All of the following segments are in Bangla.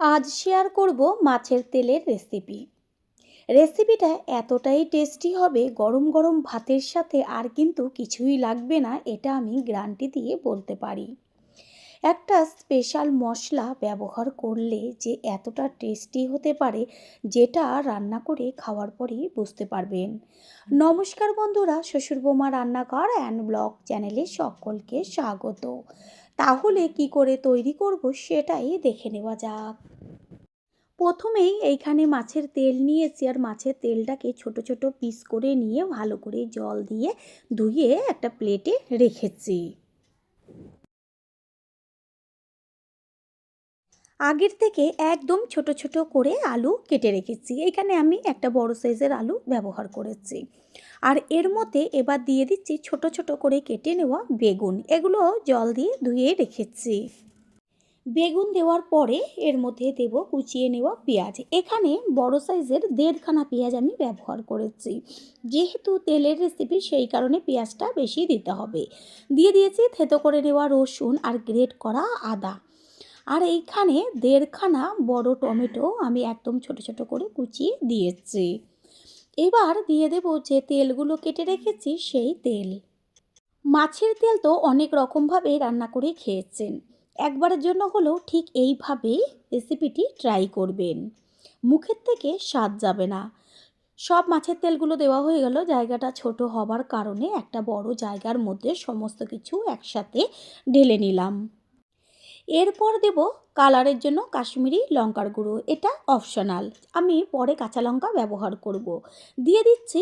আজ শেয়ার করব মাছের তেলের রেসিপিটা এতটাই টেস্টি হবে, গরম গরম ভাতের সাথে আর কিন্তু কিছুই লাগবে না, এটা আমি গ্যারান্টি দিয়ে বলতে পারি। একটা স্পেশাল মশলা ব্যবহার করলে যে এতটা টেস্টি হতে পারে, যেটা রান্না করে খাওয়ার পরেই বুঝতে পারবেন। নমস্কার বন্ধুরা, শ্বশুর বৌমা রান্নাঘর অ্যান্ড ব্লগ চ্যানেলে সকলকে স্বাগত। তাহলে কি করে তৈরি করব সেটাই দেখে নেওয়া যাক। প্রথমেই এইখানে মাছের তেল নিয়েছি, আর মাছের তেলটাকে ছোট ছোট পিস করে নিয়ে ভালো করে জল দিয়ে ধুয়ে একটা প্লেটে রেখেছি। আগের থেকে একদম ছোট ছোট করে আলু কেটে রেখেছি। এখানে আমি একটা বড় সাইজের আলু ব্যবহার করেছি। আর এর মধ্যে এবার দিয়ে দিচ্ছি ছোট ছোট করে কেটে নেওয়া বেগুন, এগুলো জল দিয়ে ধুয়ে রেখেছি। বেগুন দেওয়ার পরে এর মধ্যে দেব কুচিয়ে নেওয়া পেঁয়াজ। এখানে বড় সাইজের 1.5খানা পেঁয়াজ আমি ব্যবহার করেছি, যেহেতু তেলের রেসিপি সেই কারণে পেঁয়াজটা বেশি দিতে হবে। দিয়ে দিয়েছি থেতো করে নেওয়া রসুন আর গ্রেট করা আদা। আর এইখানে 1.5খানা বড় টমেটো আমি একদম ছোট ছোট করে কুচিয়ে দিয়েছি। এবার দিয়ে দেব যে তেলগুলো কেটে রেখেছি সেই তেল। মাছের তেল তো অনেক রকমভাবে রান্না করে খেয়েছেন, একবারের জন্য হলেও ঠিক এইভাবেই রেসিপিটি ট্রাই করবেন, মুখের থেকে স্বাদ যাবে না। সব মাছের তেলগুলো দেওয়া হয়ে গেল। জায়গাটা ছোট হবার কারণে একটা বড় জায়গার মধ্যে সমস্ত কিছু একসাথে ঢেলে নিলাম। এরপর দেব কালারের জন্য কাশ্মীরি লঙ্কার গুঁড়ো, এটা অপশনাল, আমি পরে কাঁচা লঙ্কা ব্যবহার করব। দিয়ে দিচ্ছি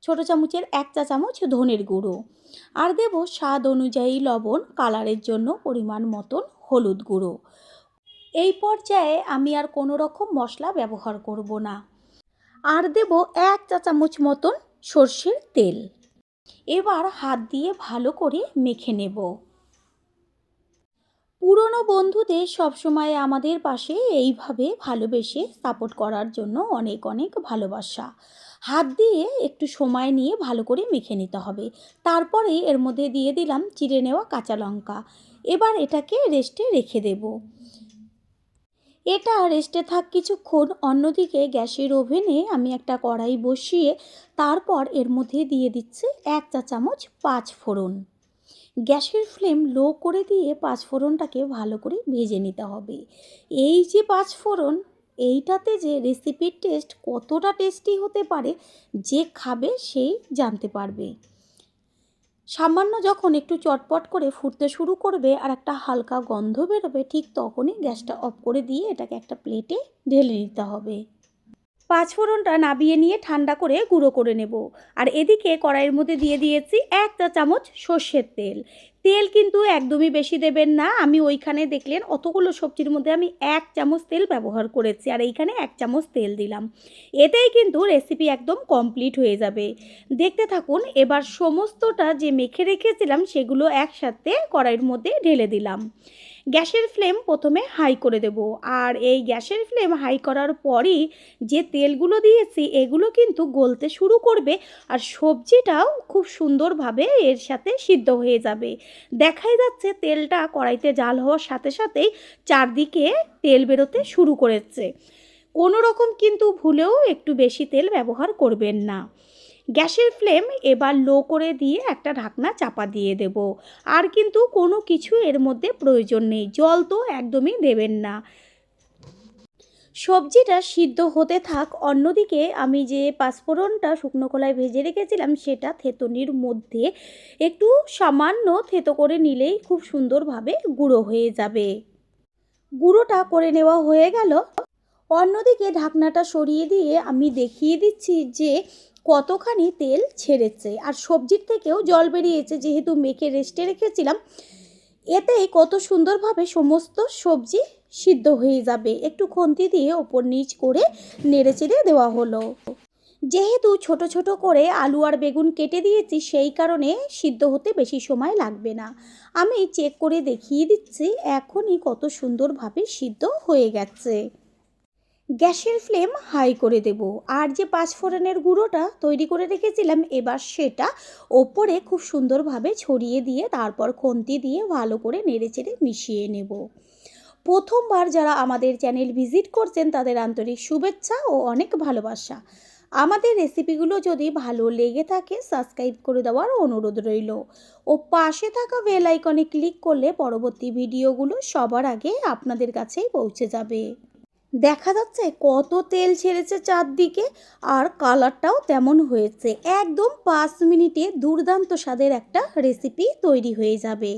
ছোটো চামচের 1 চা চামচ ধনের গুঁড়ো, আর দেব স্বাদ অনুযায়ী লবণ, কালারের জন্য পরিমাণ মতন হলুদ গুঁড়ো। এই পর্যায়ে আমি আর কোনো রকম মশলা ব্যবহার করব না। আর দেব 1 চা চামচ মতন সর্ষের তেল। এবার হাত দিয়ে ভালো করে মেখে নেব। পুরনো বন্ধুদের সবসময় আমাদের পাশে এইভাবে ভালোবেসে সাপোর্ট করার জন্য অনেক অনেক ভালোবাসা। হাত দিয়ে একটু সময় নিয়ে ভালো করে মেখে নিতে হবে। তারপরে এর মধ্যে দিয়ে দিলাম চিড়ে নেওয়া কাঁচা লঙ্কা। এবার এটাকে রেস্টে রেখে দেব। এটা রেস্টে থাক কিছুক্ষণ। অন্যদিকে গ্যাসের ওভেনে আমি একটা কড়াই বসিয়ে তারপর এর মধ্যে দিয়ে দিচ্ছি 1 চা চামচ 5 ফোড়ন। গ্যাসের ফ্লেম লো করে দিয়ে 5 ফোড়নটাকে ভালো করে ভেজে নিতে হবে। এই যে 5 ফোড়ন, এইটাতে যে রেসিপির টেস্ট কতটা টেস্টি হতে পারে, যে খাবে সেই জানতে পারবে। সামান্য যখন একটু চটপট করে ফুটতে শুরু করবে আর একটা হালকা গন্ধ বেরোবে, ঠিক তখনই গ্যাসটা অফ করে দিয়ে এটাকে একটা প্লেটে ঢেলে নিতে হবে। 5 ফোড়নটা নাবিয়ে নিয়ে ঠান্ডা করে গুঁড়ো করে নেব। আর এদিকে কড়াইয়ের মধ্যে দিয়ে দিয়েছি 1 চা চামচ সর্ষের তেল। তেল কিন্তু একদমই বেশি দেবেন না। আমি ওইখানে দেখলেন অতগুলো সবজির মধ্যে আমি 1 চামচ তেল ব্যবহার করেছি, আর এইখানে 1 চামচ তেল দিলাম। এতেই কিন্তু রেসিপি একদম কমপ্লিট হয়ে যাবে। দেখতে থাকুন। এবার সমস্তটা যে মেখে রেখেছিলাম সেগুলো একসাথে কড়াইয়ের মধ্যে ঢেলে দিলাম। গ্যাসের ফ্লেম প্রথমে হাই করে দেব। আর এই গ্যাসের ফ্লেম হাই করার পরই যে তেলগুলো দিয়েছি এগুলো কিন্তু গলতে শুরু করবে, আর সবজিটাও খুব সুন্দরভাবে এর সাথে সিদ্ধ হয়ে যাবে। দেখাই যাচ্ছে তেলটা কড়াইতে জাল হওয়ার সাথে সাথেই চারদিকে তেল বেরোতে শুরু করেছে। কোনো রকম কিন্তু ভুলেও একটু বেশি তেল ব্যবহার করবেন না। গ্যাসের ফ্লেম এবার লো করে দিয়ে একটা ঢাকনা চাপা দিয়ে দেব। আর কিন্তু কোনো কিছু এর মধ্যে প্রয়োজন নেই, জল তো একদমই দেবেন না। সবজিটা সিদ্ধ হতে থাক। অন্যদিকে আমি যে পাঁচফোড়নটা শুকনো খোলায় ভেজে রেখেছিলাম সেটা থেতনির মধ্যে একটু সামান্য থেতো করে নিলেই খুব সুন্দরভাবে গুঁড়ো হয়ে যাবে। গুঁড়োটা করে নেওয়া হয়ে গেল। অন্যদিকে ঢাকনাটা সরিয়ে দিয়ে আমি দেখিয়ে দিচ্ছি যে কতখানি তেল ছেড়েছে, আর সবজির থেকেও জল বেরিয়েছে, যেহেতু মেখে রেস্টে রেখেছিলাম। এতেই কত সুন্দরভাবে সমস্ত সবজি সিদ্ধ হয়ে যাবে। একটু খুন্তি দিয়ে ওপর নিচ করে নেড়েচেড়ে দেওয়া হলো। যেহেতু ছোট ছোট করে আলু আর বেগুন কেটে দিয়েছি সেই কারণে সিদ্ধ হতে বেশি সময় লাগবে না। আমি চেক করে দেখিয়ে দিচ্ছি এখনই কত সুন্দরভাবে সিদ্ধ হয়ে গেছে। গ্যাসের ফ্লেম হাই করে দেব। আর যে 5 ফোড়নের গুঁড়োটা তৈরি করে রেখেছিলাম এবার সেটা ওপরে খুব সুন্দরভাবে ছড়িয়ে দিয়ে তারপর খুন্তি দিয়ে ভালো করে নেড়েচেড়ে মিশিয়ে নেব। প্রথমবার যারা আমাদের চ্যানেল ভিজিট করছেন তাদের আন্তরিক শুভেচ্ছা ও অনেক ভালোবাসা। আমাদের রেসিপিগুলো যদি ভালো লেগে থাকে সাবস্ক্রাইব করে দেওয়ার অনুরোধ রইল ও পাশে থাকা বেল আইকনে ক্লিক করলে পরবর্তী ভিডিওগুলো সবার আগে আপনাদের কাছেই পৌঁছে যাবে। দেখা যাচ্ছে কত তেল ছেড়েছে চারদিকে, আর কালারটাও তেমন হয়েছে। একদম 5 মিনিটে দুর্দান্ত স্বাদের একটা রেসিপি তৈরি হয়ে যাবে।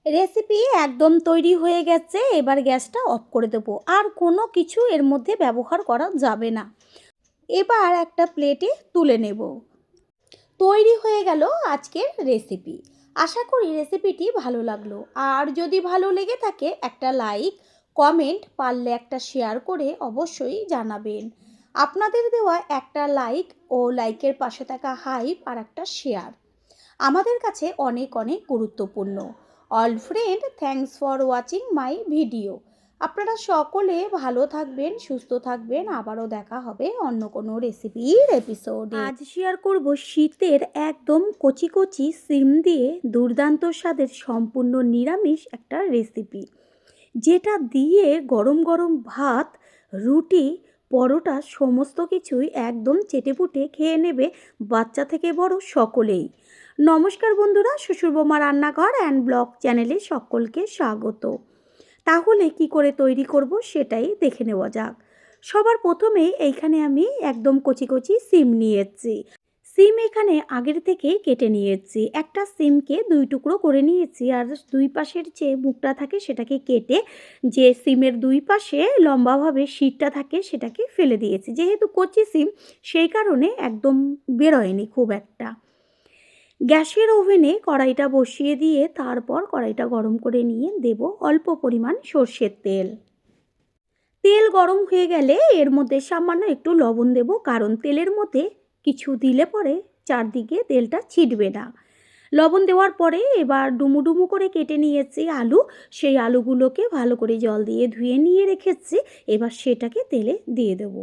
রেসিপি একদম তৈরি হয়ে গেছে। এবার গ্যাসটা অফ করে দেবো। আর কোনো কিছু এর মধ্যে ব্যবহার করা যাবে না। এবার একটা প্লেটে তুলে নেব। তৈরি হয়ে গেল আজকের রেসিপি। আশা করি রেসিপিটি ভালো লাগলো। আর যদি ভালো লেগে থাকে একটা লাইক, কমেন্ট, পারলে একটা শেয়ার করে অবশ্যই জানাবেন। আপনাদের দেওয়া একটা লাইক ও লাইকের পাশে থাকা হাইপ আর একটা শেয়ার আমাদের কাছে অনেক অনেক গুরুত্বপূর্ণ। All friend, thanks for watching my video. আপনারা সকলে ভালো থাকবেন, সুস্থ থাকবেন। আবারও দেখা হবে অন্য কোনো রেসিপির এপিসোডে। আজ শেয়ার করব শীতের একদম কচি কচি সিম দিয়ে দুর্দান্ত স্বাদের সম্পূর্ণ নিরামিষ একটা রেসিপি, যেটা দিয়ে গরম গরম ভাত, রুটি, পরোটা সমস্ত কিছুই একদম চেটেপুটে খেয়ে নেবে বাচ্চা থেকে বড় সকলেই। নমস্কার বন্ধুরা, শ্বশুর বৌমা রান্নাঘর অ্যান্ড ব্লগ চ্যানেলে সকলকে স্বাগত। তাহলে কি করে তৈরি করব সেটাই দেখে নেওয়া যাক। সবার প্রথমে এইখানে আমি একদম কচি কচি সিম নিয়েছি। সিম এখানে আগের থেকে কেটে নিয়েছি। একটা সিমকে 2 টুকরো করে নিয়েছি, আর 2 পাশের যে মুখটা থাকে সেটাকে কেটে যে সিমের 2 পাশে লম্বাভাবে শীটটা থাকে সেটাকে ফেলে দিয়েছি। যেহেতু কচি সিম সেই কারণে একদম বেরোয়নি খুব একটা। গ্যাসের ওভেনে কড়াইটা বসিয়ে দিয়ে তারপর কড়াইটা গরম করে নিয়ে দেব অল্প পরিমাণ সর্ষের তেল। তেল গরম হয়ে গেলে এর মধ্যে সামান্য একটু লবণ দেব, কারণ তেলের মধ্যে কিছু দিলে পরে চারদিকে তেলটা ছিটবে না। লবণ দেওয়ার পরে এবার ডুমু ডুমু করে কেটে নিয়েছি আলু। সেই আলুগুলোকে ভালো করে জল দিয়ে ধুয়ে নিয়ে রেখেছি। এবার সেটাকে তেলে দিয়ে দেব।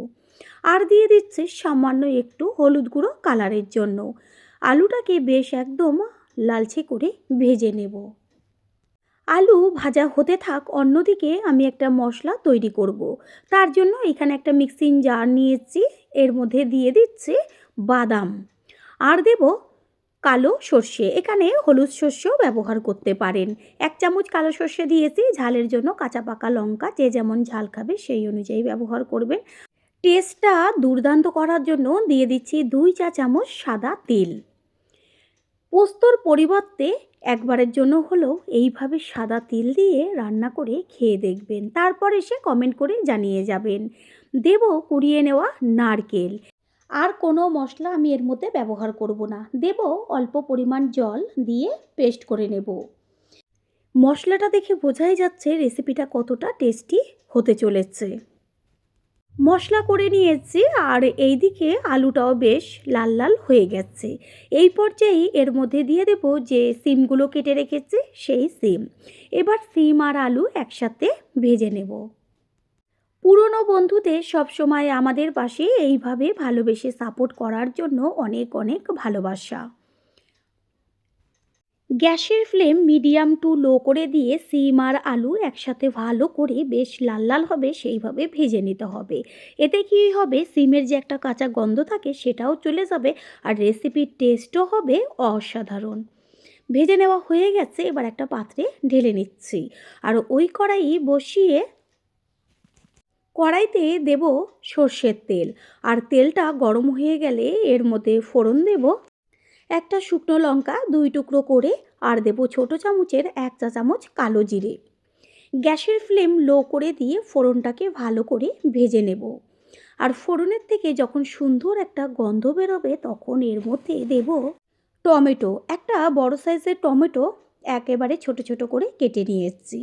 আর দিয়ে দিচ্ছি সামান্য একটু হলুদ গুঁড়ো কালারের জন্য। আলুটাকে বেশ একদম লালচে করে ভেজে নেব। আলু ভাজা হতে থাক, অন্যদিকে আমি একটা মশলা তৈরি করব। তার জন্য এখানে একটা মিক্সিং জার নিয়েছি। এর মধ্যে দিয়ে দিচ্ছি বাদাম, আর দেব কালো সর্ষে। এখানে হলুদ সর্ষেও ব্যবহার করতে পারেন। 1 চামচ কালো সর্ষে দিয়েছি। ঝালের জন্য কাঁচা পাকা লঙ্কা, যে যেমন ঝাল খাবে সেই অনুযায়ী ব্যবহার করবেন। টেস্টটা দুর্দান্ত করার জন্য দিয়ে দিচ্ছি 2 চা চামচ সাদা তেল। পোস্তর পরিবর্তে একবারের জন্য হলেও এইভাবে সাদা তিল দিয়ে রান্না করে খেয়ে দেখবেন, তারপর এসে কমেন্ট করে জানিয়ে যাবেন। দেব কুড়িয়ে নেওয়া নারকেল। আর কোনো মশলা আমি এর মধ্যে ব্যবহার করব না। দেব অল্প পরিমাণ জল দিয়ে পেস্ট করে নেব। মশলাটা দেখে বোঝাই যাচ্ছে রেসিপিটা কতটা টেস্টি হতে চলেছে। মশলা করে নিয়েছি, আর এইদিকে আলুটাও বেশ লাল লাল হয়ে গেছে। এই পর্যায়ে এর মধ্যে দিয়ে দেব যে সিমগুলো কেটে রেখেছি সেই সিম। এবার সিম আর আলু একসাথে ভেজে নেব। পুরনো বন্ধুদের সবসময় আমাদের পাশে এইভাবে ভালোবেসে সাপোর্ট করার জন্য অনেক অনেক ভালোবাসা। গ্যাসের ফ্লেম মিডিয়াম টু লো করে দিয়ে সিম আর আলু একসাথে ভালো করে বেশ লাল লাল হবে সেইভাবে ভেজে নিতে হবে। এতে কী হবে, সিমের যে একটা কাঁচা গন্ধ থাকে সেটাও চলে যাবে, আর রেসিপির টেস্টও হবে অসাধারণ। ভেজে নেওয়া হয়ে গেছে। এবার একটা পাত্রে ঢেলে নিচ্ছি, আর ওই কড়াইতে দেব সর্ষের তেল। আর তেলটা গরম হয়ে গেলে এর মধ্যে ফোড়ন দেব একটা শুকনো লঙ্কা 2 টুকরো করে, আর দেব ছোটো চামচের 1 চা চামচ কালো জিরে। গ্যাসের ফ্লেম লো করে দিয়ে ফোড়নটাকে ভালো করে ভেজে নেব। আর ফোড়নের থেকে যখন সুন্দর একটা গন্ধ বেরোবে তখন এর মধ্যে দেব টমেটো। একটা বড় সাইজের টমেটো একেবারে ছোট ছোট করে কেটে নিয়েছি।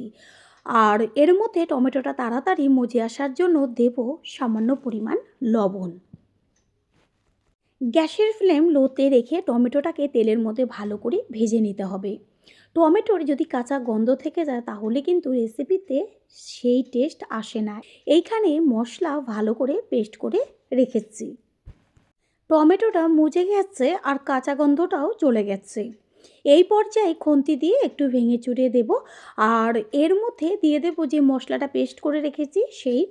আর এর মধ্যে টমেটোটা তাড়াতাড়ি মজে আসার জন্য দেব সামান্য পরিমাণ লবণ। গ্যাসের ফ্লেম লোতে রেখে টমেটোটাকে তেলের মধ্যে ভালো করে ভেজে নিতে হবে। টমেটোর যদি কাঁচা গন্ধ থেকে যায় তাহলে কিন্তু রেসিপিতে সেই টেস্ট আসে না। এইখানে মশলা ভালো করে পেস্ট করে রেখেছি। টমেটোটা মুজে গেছে আর কাঁচা গন্ধটাও চলে গেছে। এই পর্যায়ে খুন্তি দিয়ে একটু ভেঙে চুরিয়ে দেব, আর এর মধ্যে দিয়ে দেব যে মশলাটা পেস্ট করে রেখেছি সেই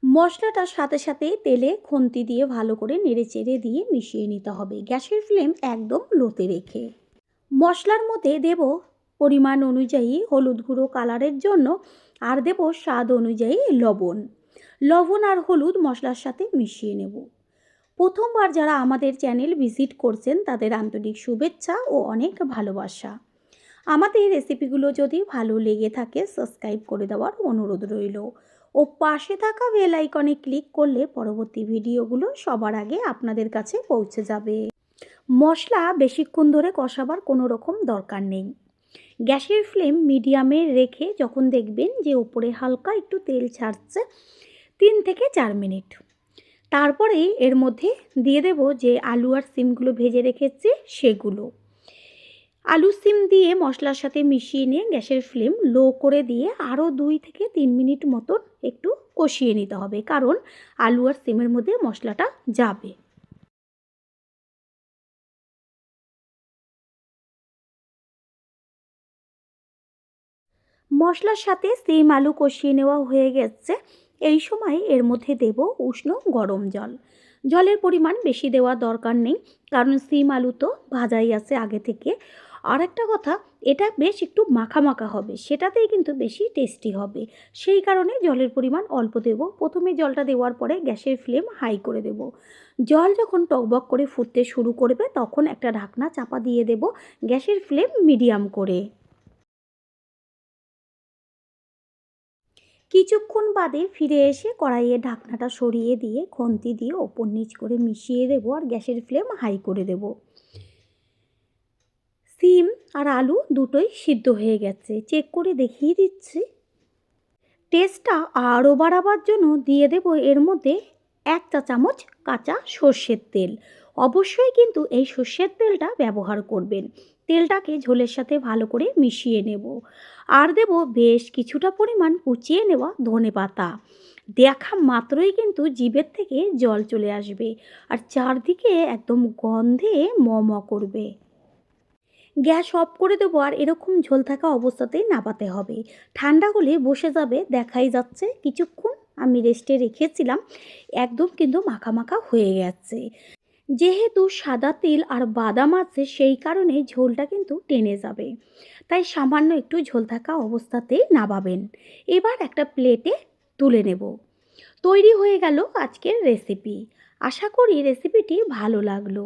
মশলাটার সাথে সাথে তেলে খুন্তি দিয়ে ভালো করে নেড়ে চেড়ে দিয়ে মিশিয়ে নিতে হবে, গ্যাসের ফ্লেম একদম লোতে রেখে। মশলার মধ্যে দেব পরিমাণ অনুযায়ী হলুদ গুঁড়ো কালারের জন্য, আর দেব স্বাদ অনুযায়ী লবণ আর হলুদ মশলার সাথে মিশিয়ে নেব। প্রথমবার যারা আমাদের চ্যানেল ভিজিট করছেন তাদের আন্তরিক শুভেচ্ছা ও অনেক ভালোবাসা। আমাদের রেসিপিগুলো যদি ভালো লেগে থাকে সাবস্ক্রাইব করে দেওয়ার অনুরোধ রইল, ও পাশে থাকা বেল আইকনে ক্লিক করলে পরবর্তী ভিডিওগুলো সবার আগে আপনাদের কাছে পৌঁছে যাবে। মশলা বেশিক্ষণ ধরে কষাবার কোনো রকম দরকার নেই। গ্যাসের ফ্লেম মিডিয়ামে রেখে যখন দেখবেন যে উপরে হালকা একটু তেল ছাড়ছে, 3 থেকে 4 মিনিট, তারপরে এর মধ্যে দিয়ে দেব যে আলু আর সিমগুলো ভেজে রেখেছি সেগুলো। আলু সিম দিয়ে মশলার সাথে মিশিয়ে নিয়ে গ্যাসের ফ্লেম লো করে দিয়ে আরও 2 থেকে 3 মিনিট মতন একটু কষিয়ে নিতে হবে, কারণ আলু আর সিমের মধ্যে মশলাটা যাবে। মশলার সাথে সিম আলু কষিয়ে নেওয়া হয়ে গেছে। এই সময় এর মধ্যে দেব উষ্ণ গরম জল। জলের পরিমাণ বেশি দেওয়ার দরকার নেই, কারণ সিম আলু তো ভাজাই আছে আগে থেকে। আর একটা কথা, এটা বেশ একটু মাখা মাখা হবে, সেটাতেই কিন্তু বেশি টেস্টি হবে। সেই কারণে জলের পরিমাণ অল্প দেব। প্রথমে জলটা দেওয়ার পরে গ্যাসের ফ্লেম হাই করে দেব। জল যখন টকবক করে ফুটতে শুরু করবে তখন একটা ঢাকনা চাপা দিয়ে দেব, গ্যাসের ফ্লেম মিডিয়াম করে। কিছুক্ষণ বাদে ফিরে এসে কড়াইয়ে ঢাকনাটা সরিয়ে দিয়ে খুন্তি দিয়ে ওপর নিচ করে মিশিয়ে দেবো, আর গ্যাসের ফ্লেম হাই করে দেব। সিম আর আলু দুটোই সিদ্ধ হয়ে গেছে, চেক করে দেখিয়ে দিচ্ছি। টেস্টটা আরও বাড়াবার জন্য দিয়ে দেব এর মধ্যে 1 চা চামচ কাঁচা সর্ষের তেল। অবশ্যই কিন্তু এই সর্ষের তেলটা ব্যবহার করবেন। তেলটাকে ঝোলের সাথে ভালো করে মিশিয়ে নেব, আর দেব বেশ কিছুটা পরিমাণ কুচিয়ে নেওয়া ধনেপাতা। দেখা মাত্রই কিন্তু জিভের থেকে জল চলে আসবে, আর চারদিকে একদম গন্ধে ম ম করবে। গ্যাস অফ করে দেবো, আর এরকম ঝোল থাকা অবস্থাতেই নামাতে হবে। ঠান্ডা হলে বসে যাবে, দেখাই যাচ্ছে। কিছুক্ষণ আমি রেস্টে রেখেছিলাম, একদম কিন্তু মাখা মাখা হয়ে গেছে। যেহেতু সাদা তিল আর বাদাম আছে সেই কারণে ঝোলটা কিন্তু টেনে যাবে, তাই সামান্য একটু ঝোল থাকা অবস্থাতেই নামাবেন। এবার একটা প্লেটে তুলে নেব। তৈরি হয়ে গেল আজকের রেসিপি। আশা করি রেসিপিটি ভালো লাগলো।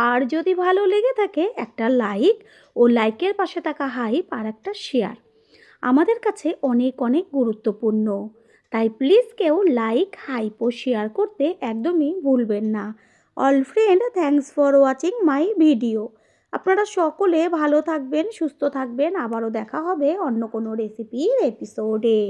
আর যদি ভালো লেগে থাকে একটা লাইক, ও লাইকের পাশে থাকা হাইপ আর একটা শেয়ার আমাদের কাছে অনেক অনেক গুরুত্বপূর্ণ। তাই প্লিজ কেউ লাইক, হাইপ ও শেয়ার করতে একদমই ভুলবেন না। All friend, thanks for watching my video. আপনারা সকলে ভালো থাকবেন, সুস্থ থাকবেন। আবারও দেখা হবে অন্য কোনো রেসিপির এপিসোডে।